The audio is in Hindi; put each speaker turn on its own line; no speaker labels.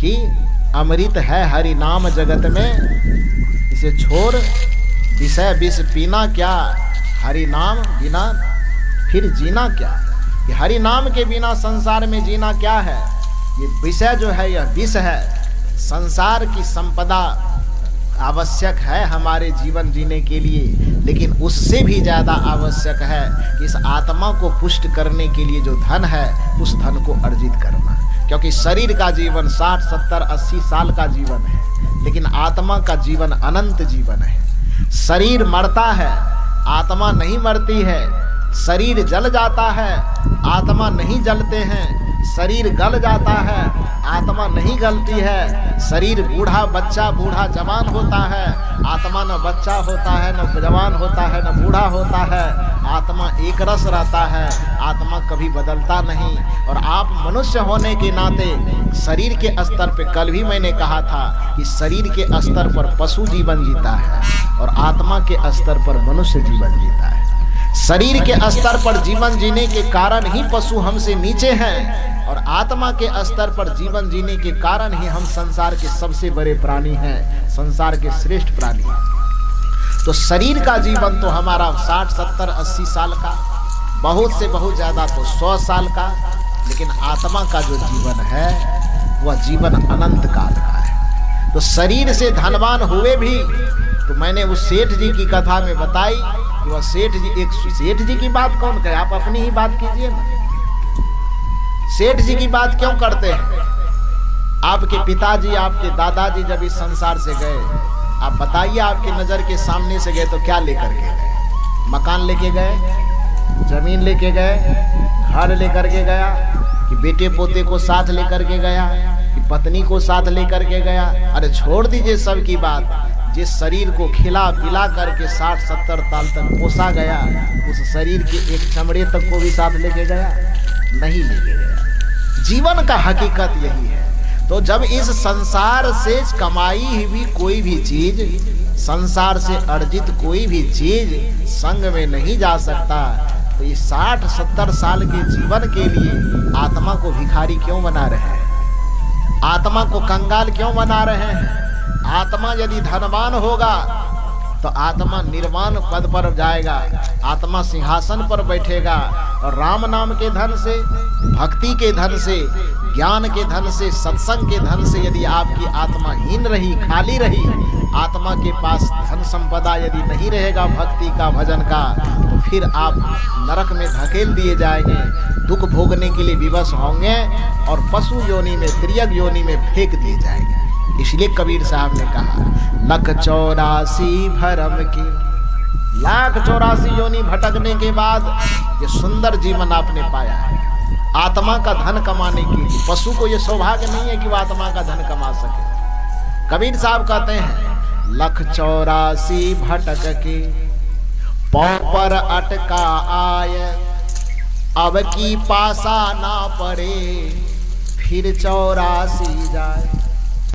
कि अमृत है हरि नाम जगत में, इसे छोड़ विषय विष पीना क्या, हरि नाम बिना फिर जीना क्या। ये हरि नाम के बिना संसार में जीना क्या है। ये विषय जो है यह विष है। संसार की संपदा आवश्यक है हमारे जीवन जीने के लिए, लेकिन उससे भी ज्यादा आवश्यक है कि इस आत्मा को पुष्ट करने के लिए जो धन है उस धन को अर्जित करना। क्योंकि शरीर का जीवन 60, 70, 80 साल का जीवन है, लेकिन आत्मा का जीवन अनंत जीवन है। शरीर मरता है, आत्मा नहीं मरती है। शरीर जल जाता है, आत्मा नहीं जलते हैं। शरीर गल जाता है, आत्मा नहीं गलती है। शरीर बूढ़ा बच्चा बूढ़ा जवान होता है, आत्मा न बच्चा होता है न जवान होता है न बूढ़ा होता है। आत्मा एक रस रहता है, आत्मा कभी बदलता नहीं। और आप मनुष्य होने के नाते शरीर के स्तर पे, कल भी मैंने कहा था कि शरीर के स्तर पर पशु जीवन जीता है और आत्मा के स्तर पर मनुष्य जीवन जीता है। शरीर के स्तर पर जीवन जीने के कारण ही पशु हमसे नीचे हैं, और आत्मा के स्तर पर जीवन जीने के कारण ही हम संसार के सबसे बड़े प्राणी हैं, संसार के श्रेष्ठ प्राणी। तो शरीर का जीवन तो हमारा 60, 70, 80 साल का, बहुत से बहुत ज्यादा तो 100 साल का, लेकिन आत्मा का जो जीवन है वह जीवन अनंत काल का है। तो शरीर से धनवान हुए भी, तो मैंने उस सेठ जी की कथा में बताई कि वह सेठ जी, एक सेठ जी की बात कौन करे, आप अपनी ही बात कीजिए ना। सेठ जी की बात क्यों करते हैं? आपके पिताजी, आपके दादाजी जब इस संसार से गए, आप बताइए, आपकी नजर के सामने से गए तो क्या लेकर के गए? मकान लेके गए, जमीन लेके गए, घर लेकर के गया, कि बेटे पोते को साथ लेकर के गया, कि पत्नी को साथ लेकर के गया? अरे छोड़ दीजिए सब की बात। जिस शरीर को खिला पिला करके 60, 70 साल तक पोसा गया, उस शरीर के एक चमड़े तक को भी साथ लेके गया? नहीं लेके गया। जीवन का हकीकत यही है। तो जब इस संसार से कमाई हुई कोई भी चीज, संसार से अर्जित कोई भी चीज संग में नहीं जा सकता, तो ये 60, 70 साल के जीवन के लिए आत्मा को भिखारी क्यों बना रहे हैं? आत्मा को कंगाल क्यों बना रहे हैं? आत्मा यदि धनवान होगा तो आत्मा निर्वाण पद पर जाएगा, आत्मा सिंहासन पर बैठेगा, और राम नाम के धन से, भक्ति के धन से, ज्ञान के धन से, सत्संग के धन से यदि आपकी आत्मा हीन रही, खाली रही, आत्मा के पास धन संपदा यदि नहीं रहेगा भक्ति का, भजन का, तो फिर आप नरक में धकेल दिए जाएंगे, दुख भोगने के लिए विवश होंगे और पशु योनि में, त्रियग योनि में फेंक दिए जाएंगे। इसलिए कबीर साहब ने कहा, लख 84 भरम की, 1,84 योनि भटकने के बाद ये सुंदर जीवन आपने पाया है आत्मा का धन कमाने के लिए। पशु को ये सौभाग्य नहीं है कि वह आत्मा का धन कमा सके। कबीर साहब कहते हैं, लख 84 भटक के पौ पर अटका आय, अब की पासा ना पड़े फिर 84 जाए।